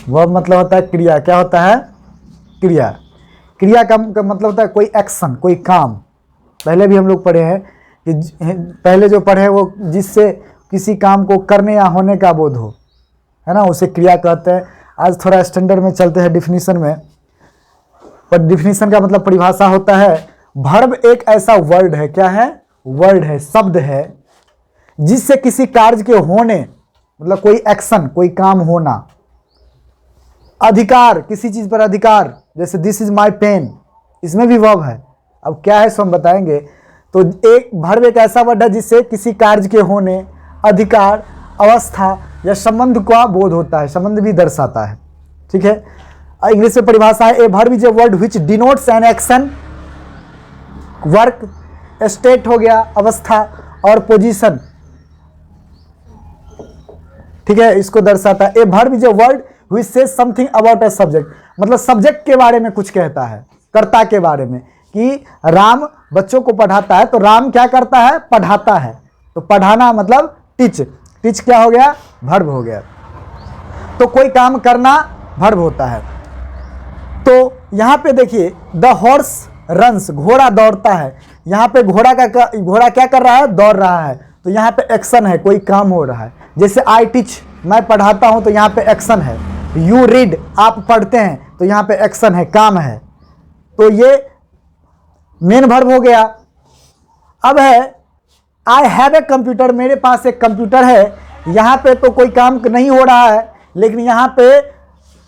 Verb मतलब होता है क्रिया। क्या होता है? क्रिया। क्रिया का मतलब होता है कोई एक्शन, कोई काम। पहले भी हम लोग पढ़े हैं कि पहले जो पढ़े वो जिससे किसी काम को करने या होने का बोध हो, है ना, उसे क्रिया कहते हैं। आज थोड़ा स्टैंडर्ड में चलते हैं डिफिनीशन में। पर डिफिनीशन का मतलब परिभाषा होता है, वर्ब एक ऐसा वर्ड है, क्या है? वर्ड है, शब्द है, जिससे किसी कार्य के होने, मतलब कोई एक्शन, कोई काम होना, अधिकार, किसी चीज पर अधिकार, जैसे दिस इज माई पेन, इसमें भी वर्ब है। अब क्या है सो हम बताएंगे। तो एक वर्ब एक ऐसा वर्ड है जिससे किसी कार्य के होने, अधिकार, अवस्था या संबंध का बोध होता है, संबंध भी दर्शाता है। ठीक है, इंग्लिश में परिभाषा है, a verb is a word which denotes an action, work, state हो गया, अवस्था, और पोजीशन। ठीक है, इसको दर्शाता है। A verb is a word which says something about a subject, मतलब सब्जेक्ट के बारे में कुछ कहता है, कर्ता के बारे में, कि राम बच्चों को पढ़ाता है, तो राम क्या करता है? पढ़ाता है। तो पढ़ाना मतलब टीच। टीच क्या हो गया? वर्ब हो गया। तो कोई काम करना वर्ब होता है। तो यहां पे देखिए, द हॉर्स रन्स, घोड़ा दौड़ता है। यहां पे घोड़ा क्या कर रहा है? दौड़ रहा है। तो यहां पे एक्शन है, कोई काम हो रहा है। जैसे आई टीच, मैं पढ़ाता हूं, तो यहां पे एक्शन है। यू रीड, आप पढ़ते हैं, तो यहां पे एक्शन है, काम है। तो ये मेन वर्ब हो गया। अब है आई हैव ए कंप्यूटर, मेरे पास एक कंप्यूटर है। यहां पे तो कोई काम नहीं हो रहा है, लेकिन यहां पे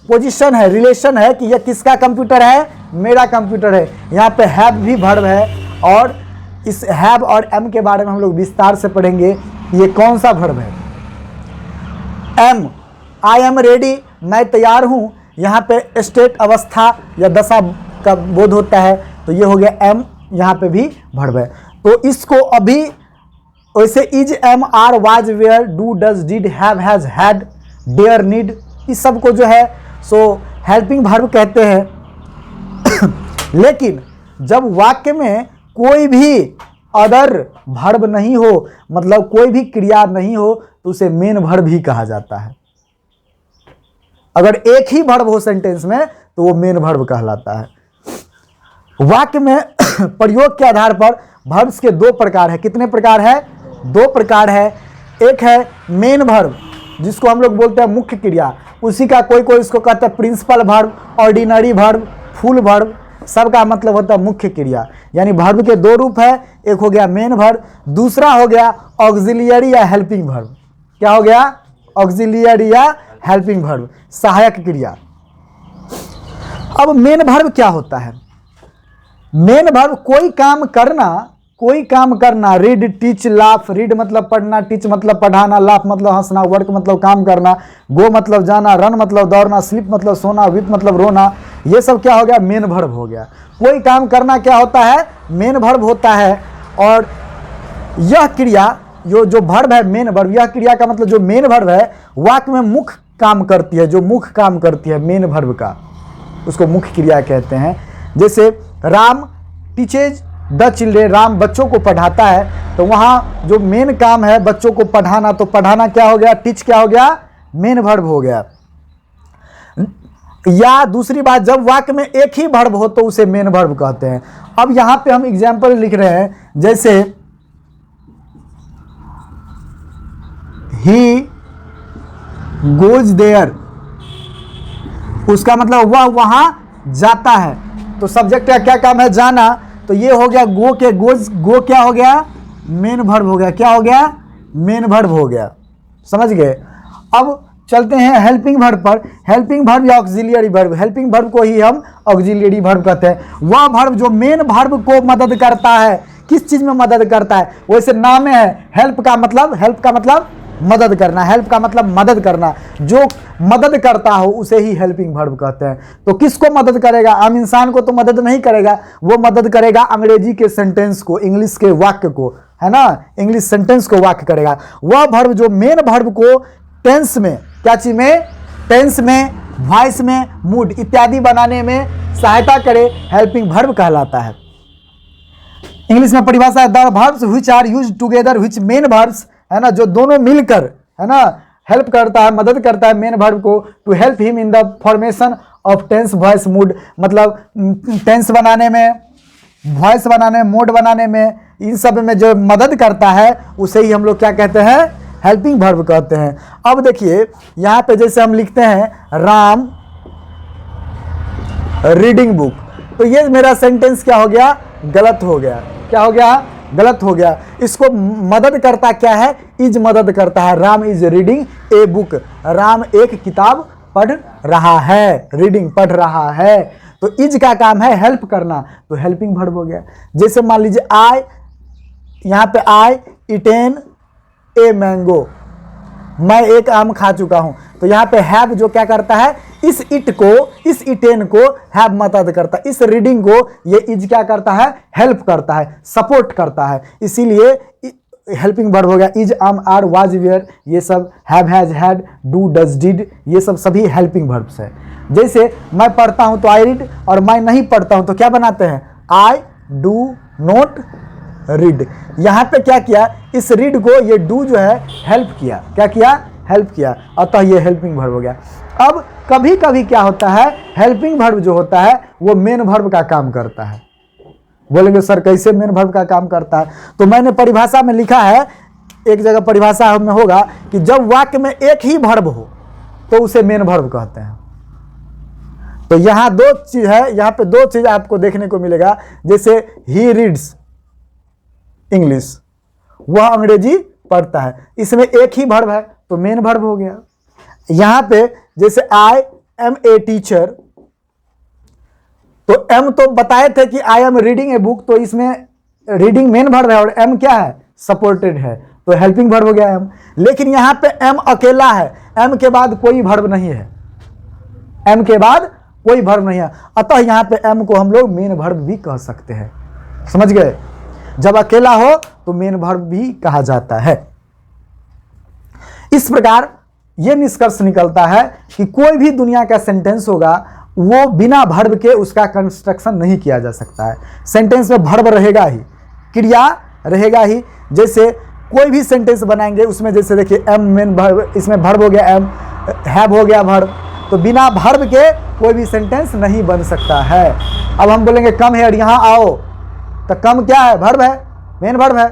पोजीशन है, रिलेशन है कि यह किसका कंप्यूटर है? मेरा कंप्यूटर है। यहाँ पे हैव भी वर्ब है, और इस हैव और एम के बारे में हम लोग विस्तार से पढ़ेंगे। ये कौन सा वर्ब है? एम, आई एम रेडी, मैं तैयार हूँ। यहाँ पे स्टेट, अवस्था या दशा का बोध होता है, तो ये हो गया एम, यहाँ पे भी वर्ब है। तो इसको अभी वैसे is, am, are, was, were, do, does, did, have, has, had, dare, need, इस सब को जो है सो हेल्पिंग वर्ब कहते हैं। लेकिन जब वाक्य में कोई भी अदर वर्ब नहीं हो, मतलब कोई भी क्रिया नहीं हो, तो उसे मेन वर्ब ही कहा जाता है। अगर एक ही वर्ब हो सेंटेंस में, तो वो मेन वर्ब कहलाता है। वाक्य में प्रयोग के आधार पर वर्ब्स के दो प्रकार है। कितने प्रकार है? दो प्रकार है। एक है मेन वर्ब, जिसको हम लोग बोलते हैं मुख्य क्रिया। उसी का कोई इसको कहता है principal verb, ordinary verb, full verb, सबका मतलब होता है मुख्य क्रिया। यानी वर्ब के दो रूप है, एक हो गया मेन वर्ब, दूसरा हो गया ऑक्सिलियरी या हेल्पिंग वर्ब। क्या हो गया? ऑक्सिलियरी या हेल्पिंग वर्ब, सहायक क्रिया। अब मेन वर्ब क्या होता है? मेन वर्ब कोई काम करना, रीड, टीच, लाफ। रीड मतलब पढ़ना, टीच मतलब पढ़ाना, लाफ मतलब हंसना, वर्क मतलब काम करना, गो मतलब जाना, रन मतलब दौड़ना, स्लीप मतलब सोना, वीप मतलब रोना। ये सब क्या हो गया? मेन वर्ब हो गया। कोई काम करना क्या होता है? मेन वर्ब होता है। और यह क्रिया जो वर्ब है मेन वर्ब, यह क्रिया का मतलब जो मेन वर्ब है वाक्य में मुख्य काम करती है, जो मुख्य काम करती है मेन वर्ब का, उसको मुख्य क्रिया कहते हैं। जैसे Ram teaches the children, Ram बच्चों को पढ़ाता है, तो वहाँ जो मेन काम है बच्चों को पढ़ाना, तो पढ़ाना क्या हो गया? टीच क्या हो गया? मेन वर्ब हो गया। या दूसरी बात, जब वाक्य में एक ही वर्ब हो तो उसे मेन वर्ब कहते हैं। अब यहाँ पे हम एग्जाम्पल लिख रहे हैं, जैसे ही गोज देयर, उसका मतलब वह वहां जाता है, तो सब्जेक्ट का क्या काम है? जाना। तो ये हो गया गो के, गो क्या हो गया? मेन वर्ब हो गया। क्या हो गया? मेन वर्ब हो गया। समझ गए? अब चलते हैं हेल्पिंग वर्ब पर। हेल्पिंग वर्ब या ऑक्सिलियरी वर्ब, हेल्पिंग वर्ब को ही हम ऑक्सिलियरी वर्ब कहते हैं। वह वर्ब जो मेन वर्ब को मदद करता है। किस चीज में मदद करता है? वैसे नाम में है, हेल्प का मतलब मदद करना, हेल्प का मतलब मदद करना। जो मदद करता हो उसे ही हेल्पिंग वर्ब कहते हैं। तो किसको मदद करेगा? आम इंसान को तो मदद नहीं करेगा, वो मदद करेगा अंग्रेजी के सेंटेंस को, इंग्लिश के वाक्य को, है ना, इंग्लिश सेंटेंस को वाक्य करेगा। वह वर्ब जो मेन वर्ब को टेंस में, क्या चीज में? टेंस में, वॉइस में, मूड इत्यादि बनाने में सहायता करे, हेल्पिंग वर्ब कहलाता है। इंग्लिश में परिभाषा है, the verbs which are used together which main verbs, है ना, जो दोनों मिलकर, है ना, हेल्प करता है, मदद करता है मेन वर्ब को to help him in the formation of tense voice mood, मतलब टेंस बनाने में, वॉइस बनाने में, मूड बनाने में, इन सब में जो मदद करता है उसे ही हम लोग क्या कहते हैं, हेल्पिंग वर्ब कहते हैं। अब देखिए यहाँ पे जैसे हम लिखते हैं राम रीडिंग बुक, तो ये मेरा सेंटेंस क्या हो गया, गलत हो गया। क्या हो गया, गलत हो गया। इसको मदद करता क्या है, इज मदद करता है। Ram is reading a book, Ram एक किताब पढ़ रहा है, रीडिंग पढ़ रहा है। तो इज का काम है हेल्प करना, तो हेल्पिंग वर्ब हो गया। जैसे मान लीजिए आई, यहाँ पे आई इटेन ए मैंगो, मैं एक आम खा चुका हूं, तो यहाँ पे हैव जो क्या करता है, इस इट को, इस इटेन को हैव मदद करता है, इस रीडिंग को ये इज क्या करता है, हेल्प करता है, सपोर्ट करता है, इसीलिए हेल्पिंग वर्ब हो गया। इज आम आर वाज वेयर, ये सब have has had do does did, ये सब सभी हेल्पिंग वर्ब्स है। जैसे मैं पढ़ता हूं तो आई रीड, और मैं नहीं पढ़ता हूं तो क्या बनाते हैं, आई डू नॉट रीड। यहां पे क्या किया, इस रीड को ये डू जो है हेल्प किया, क्या किया, हेल्प किया, अतः ये हेल्पिंग वर्ब हो गया। अब कभी कभी क्या होता है, हेल्पिंग वर्ब जो होता है वो मेन वर्ब का काम करता है। बोलेंगे सर कैसे मेन वर्ब का काम करता है, तो मैंने परिभाषा में लिखा है, एक जगह परिभाषा में होगा कि जब वाक्य में एक ही वर्ब हो तो उसे मेन वर्ब कहते हैं। तो यहाँ दो चीज है, यहाँ पे दो चीज आपको देखने को मिलेगा। जैसे ही रीड्स इंग्लिश, वह अंग्रेजी पढ़ता है, इसमें एक ही वर्ब है तो मेन वर्ब हो गया। यहां पे जैसे आई एम ए टीचर, तो एम तो बताए थे कि I am reading a book, तो इसमें रीडिंग मेन वर्ब है और एम क्या है, सपोर्टेड है, तो हेल्पिंग वर्ब हो गया एम। लेकिन यहां पे एम अकेला है, एम के बाद कोई वर्ब नहीं है, एम के बाद कोई वर्ब नहीं है, अतः यहां पे एम को हम लोग मेन वर्ब भी कह सकते हैं। समझ गए, जब अकेला हो तो मेन वर्ब भी कहा जाता है। इस प्रकार यह निष्कर्ष निकलता है कि कोई भी दुनिया का सेंटेंस होगा वो बिना वर्ब के उसका कंस्ट्रक्शन नहीं किया जा सकता है। सेंटेंस में वर्ब रहेगा ही, क्रिया रहेगा ही। जैसे कोई भी सेंटेंस बनाएंगे उसमें जैसे देखिए एम मेन वर्ब, इसमें वर्ब हो गया एम, हैव हो गया वर्ब, तो बिना वर्ब के कोई भी सेंटेंस नहीं बन सकता है। अब हम बोलेंगे कम हेयर, यहां आओ, तो कम क्या है, वर्ब है, मेन वर्ब है।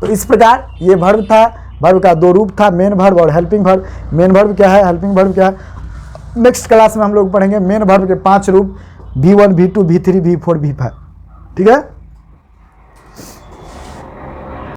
तो इस प्रकार ये वर्ब था, वर्ब का दो रूप था, मेन वर्ब और हेल्पिंग वर्ब। मेन वर्ब क्या है, हेल्पिंग वर्ब क्या है, नेक्स्ट क्लास में हम लोग पढ़ेंगे मेन वर्ब के 5 रूप, V1 V2 V3 V4 V5। ठीक है।